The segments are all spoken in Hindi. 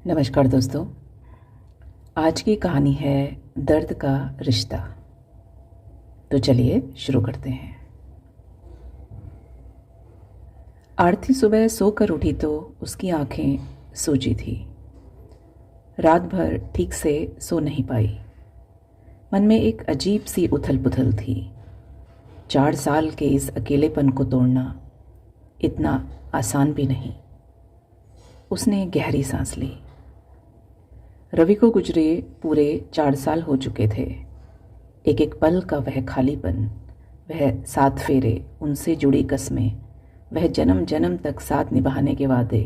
नमस्कार दोस्तों। आज की कहानी है दर्द का रिश्ता। तो चलिए शुरू करते हैं। आरती सुबह सोकर उठी तो उसकी आंखें सूजी थी। रात भर ठीक से सो नहीं पाई। मन में एक अजीब सी उथल पुथल थी। 4 साल के इस अकेलेपन को तोड़ना इतना आसान भी नहीं। उसने गहरी सांस ली। रवि को गुजरे पूरे 4 साल हो चुके थे। एक एक पल का वह खालीपन, वह 7 फेरे, उनसे जुड़ी कस्में, वह जन्म जन्म तक साथ निभाने के वादे,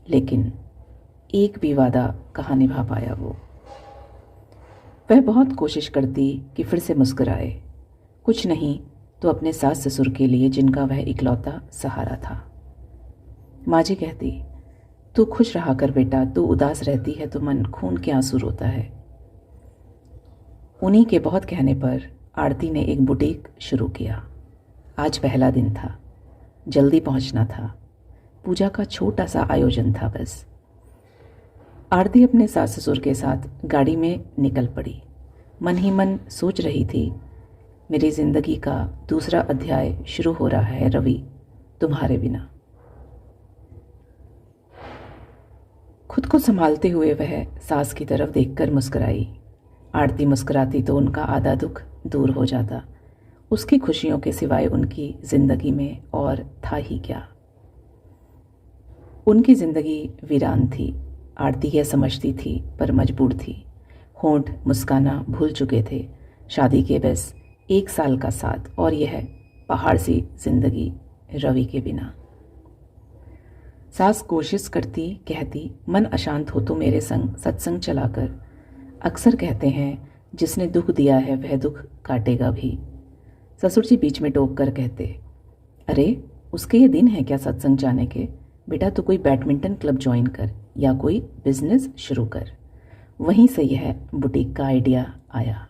लेकिन एक भी वादा कहाँ निभा पाया वो। वह बहुत कोशिश करती कि फिर से मुस्कुराए, कुछ नहीं तो अपने सास ससुर के लिए जिनका वह इकलौता सहारा था। माँ जी कहती, तू खुश रहा कर बेटा, तू उदास रहती है तो मन खून के आंसू रोता है। उन्हीं के बहुत कहने पर आरती ने एक बुटीक शुरू किया। आज पहला दिन था, जल्दी पहुंचना था। पूजा का छोटा सा आयोजन था बस। आरती अपने सास ससुर के साथ गाड़ी में निकल पड़ी। मन ही मन सोच रही थी, मेरी जिंदगी का दूसरा अध्याय शुरू हो रहा है रवि, तुम्हारे बिना। खुद को संभालते हुए वह सास की तरफ देखकर मुस्कुराई। आरती मुस्कुराती तो उनका आधा दुख दूर हो जाता। उसकी खुशियों के सिवाय उनकी जिंदगी में और था ही क्या। उनकी जिंदगी वीरान थी। आरती यह समझती थी पर मजबूर थी। होंठ मुस्काना भूल चुके थे। शादी के बस 1 साल का साथ और यह पहाड़ सी जिंदगी रवि के बिना। सास कोशिश करती, कहती, मन अशांत हो तो मेरे संग सत्संग चलाकर। अक्सर कहते हैं जिसने दुख दिया है वह दुख काटेगा भी। ससुर जी बीच में टोक कर कहते, अरे उसके ये दिन है क्या सत्संग जाने के। बेटा तू कोई बैडमिंटन क्लब ज्वाइन कर या कोई बिजनेस शुरू कर। वहीं से यह बुटीक का आइडिया आया।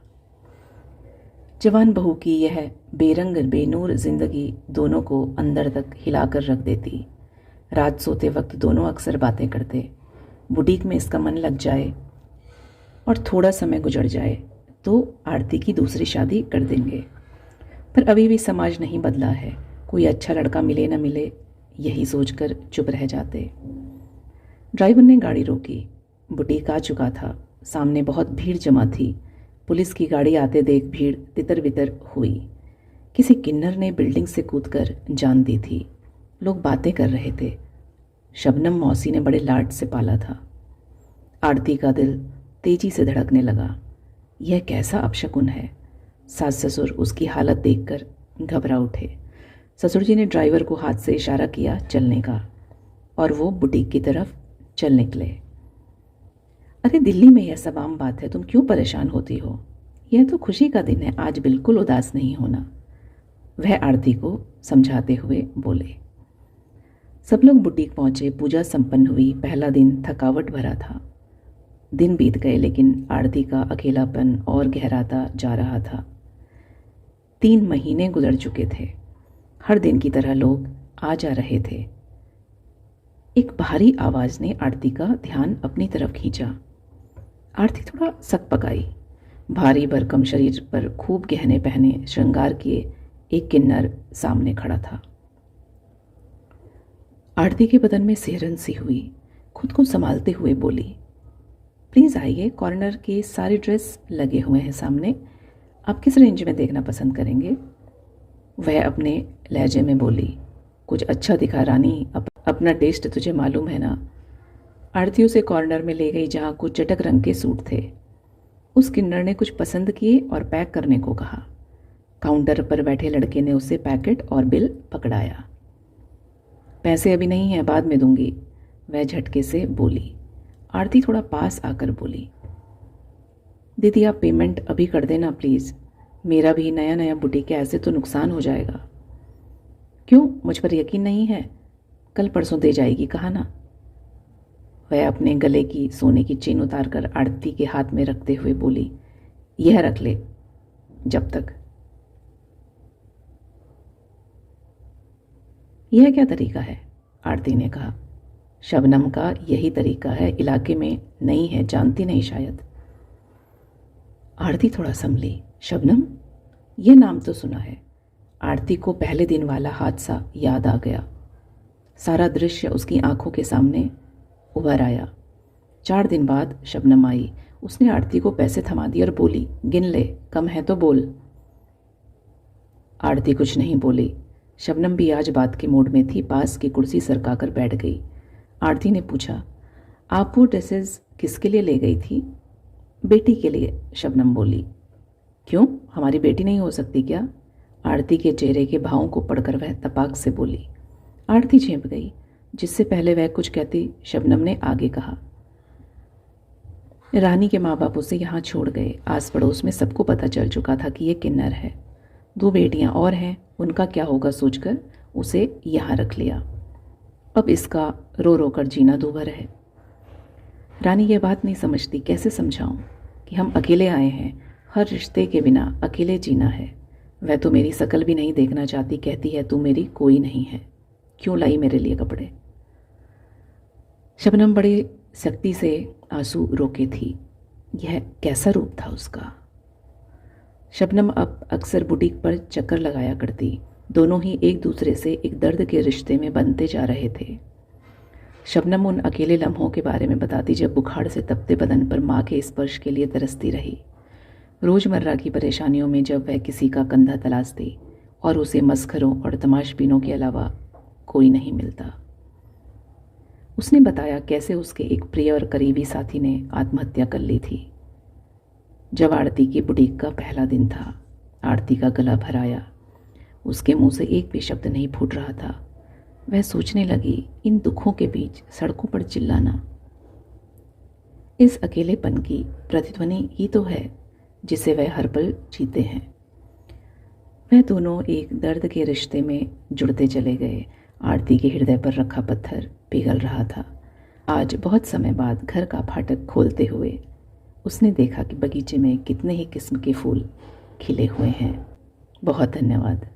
जवान बहू की यह बेरंग बेनूर जिंदगी दोनों को अंदर तक हिलाकर रख देती। रात सोते वक्त दोनों अक्सर बातें करते। बुटीक में इसका मन लग जाए और थोड़ा समय गुजर जाए तो आरती की दूसरी शादी कर देंगे। पर अभी भी समाज नहीं बदला है। कोई अच्छा लड़का मिले न मिले यही सोचकर चुप रह जाते। ड्राइवर ने गाड़ी रोकी। बुटीक आ चुका था। सामने बहुत भीड़ जमा थी। पुलिस की गाड़ी आते देख भीड़ तितर बितर हुई। किसी किन्नर ने बिल्डिंग से कूदकर जान दी थी। लोग बातें कर रहे थे। शबनम मौसी ने बड़े लाड से पाला था। आरती का दिल तेजी से धड़कने लगा। यह कैसा अपशकुन है। सास ससुर उसकी हालत देखकर घबरा उठे। ससुर जी ने ड्राइवर को हाथ से इशारा किया चलने का और वो बुटीक की तरफ चल निकले। अरे दिल्ली में यह सब आम बात है, तुम क्यों परेशान होती हो। यह तो खुशी का दिन है, आज बिल्कुल उदास नहीं होना, वह आरती को समझाते हुए बोले। सब लोग बुटीक पहुंचे। पूजा संपन्न हुई। पहला दिन थकावट भरा था। दिन बीत गए लेकिन आरती का अकेलापन और गहराता जा रहा था। 3 महीने गुजर चुके थे। हर दिन की तरह लोग आ जा रहे थे। एक भारी आवाज ने आरती का ध्यान अपनी तरफ खींचा। आरती थोड़ा सकपकाई। भारी भरकम शरीर पर खूब गहने पहने श्रृंगार किए एक किन्नर सामने खड़ा था। आरती के बदन में सिहरन सी हुई। खुद को संभालते हुए बोली, प्लीज़ आइए, कॉर्नर के सारे ड्रेस लगे हुए हैं सामने, आप किस रेंज में देखना पसंद करेंगे। वह अपने लहजे में बोली, कुछ अच्छा दिखा रानी, अपना टेस्ट तुझे मालूम है ना। आरती उसे कॉर्नर में ले गई जहाँ कुछ चटक रंग के सूट थे। उस किन्नर ने कुछ पसंद किए और पैक करने को कहा। काउंटर पर बैठे लड़के ने उसे पैकेट और बिल पकड़ाया। पैसे अभी नहीं हैं, बाद में दूंगी, वह झटके से बोली। आरती थोड़ा पास आकर बोली, दीदी आप पेमेंट अभी कर देना प्लीज़, मेरा भी नया नया बुटीक है, ऐसे तो नुकसान हो जाएगा। क्यों, मुझ पर यकीन नहीं है, कल परसों दे जाएगी कहा ना। वह अपने गले की सोने की चेन उतारकर आरती के हाथ में रखते हुए बोली, यह रख ले जब तक। यह क्या तरीका है, आरती ने कहा। शबनम का यही तरीका है, इलाके में नहीं है, जानती नहीं शायद। आरती थोड़ा संभली। शबनम, ये नाम तो सुना है। आरती को पहले दिन वाला हादसा याद आ गया। सारा दृश्य उसकी आंखों के सामने उभर आया। 4 दिन बाद शबनम आई। उसने आरती को पैसे थमा दिए और बोली, गिन ले, कम है तो बोल। आरती कुछ नहीं बोली। शबनम भी आज बात के मूड में थी। पास की कुर्सी सरकाकर बैठ गई। आरती ने पूछा, आप वो ड्रेसेस किसके लिए ले गई थी? बेटी के लिए, शबनम बोली। क्यों, हमारी बेटी नहीं हो सकती क्या? आरती के चेहरे के भावों को पढ़कर वह तपाक से बोली। आरती झेंप गई। जिससे पहले वह कुछ कहती, शबनम ने आगे कहा, रानी के माँ बाप उसे यहाँ छोड़ गए। आस पड़ोस में सबको पता चल चुका था कि ये किन्नर है। 2 बेटियाँ और हैं, उनका क्या होगा सोचकर उसे यहाँ रख लिया। अब इसका रो रो कर जीना दूभर है। रानी ये बात नहीं समझती, कैसे समझाऊं कि हम अकेले आए हैं, हर रिश्ते के बिना अकेले जीना है। वह तो मेरी शकल भी नहीं देखना चाहती, कहती है तू मेरी कोई नहीं है, क्यों लाई मेरे लिए कपड़े। शबनम बड़ी सख्ती से आंसू रोके थी। यह कैसा रूप था उसका। शबनम अब अक्सर बुटीक पर चक्कर लगाया करती। दोनों ही एक दूसरे से एक दर्द के रिश्ते में बनते जा रहे थे। शबनम उन अकेले लम्हों के बारे में बताती जब बुखार से तपते बदन पर माँ के स्पर्श के लिए तरसती रही। रोज़मर्रा की परेशानियों में जब वह किसी का कंधा तलाशती और उसे मस्खरों और तमाशबीनों के अलावा कोई नहीं मिलता। उसने बताया कैसे उसके एक प्रिय और करीबी साथी ने आत्महत्या कर ली थी। जब आरती की बुटीक का पहला दिन था, आरती का गला भर आया। उसके मुंह से एक भी शब्द नहीं फूट रहा था। वह सोचने लगी, इन दुखों के बीच सड़कों पर चिल्लाना, इस अकेलेपन की प्रतिध्वनि ही तो है जिसे वह हर पल जीते हैं। वह दोनों एक दर्द के रिश्ते में जुड़ते चले गए। आरती के हृदय पर रखा पत्थर पिघल रहा था। आज बहुत समय बाद घर का फाटक खोलते हुए उसने देखा कि बगीचे में कितने ही किस्म के फूल खिले हुए हैं। बहुत धन्यवाद।